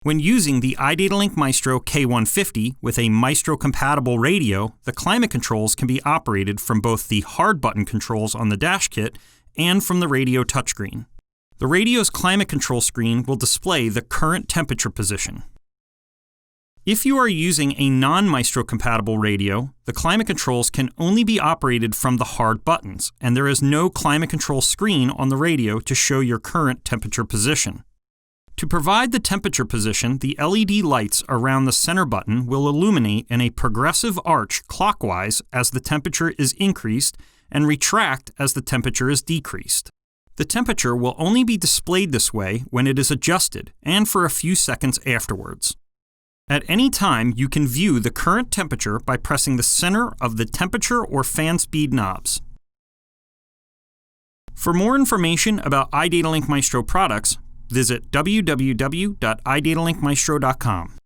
When using the iDatalink Maestro K150 with a Maestro-compatible radio, the climate controls can be operated from both the hard button controls on the dash kit and from the radio touchscreen. The radio's climate control screen will display the current temperature position. If you are using a non-Maestro compatible radio, the climate controls can only be operated from the hard buttons, and there is no climate control screen on the radio to show your current temperature position. To provide the temperature position, the LED lights around the center button will illuminate in a progressive arch clockwise as the temperature is increased and retract as the temperature is decreased. The temperature will only be displayed this way when it is adjusted and for a few seconds afterwards. At any time, you can view the current temperature by pressing the center of the temperature or fan speed knobs. For more information about iDatalink Maestro products, visit www.idataLinkMaestro.com.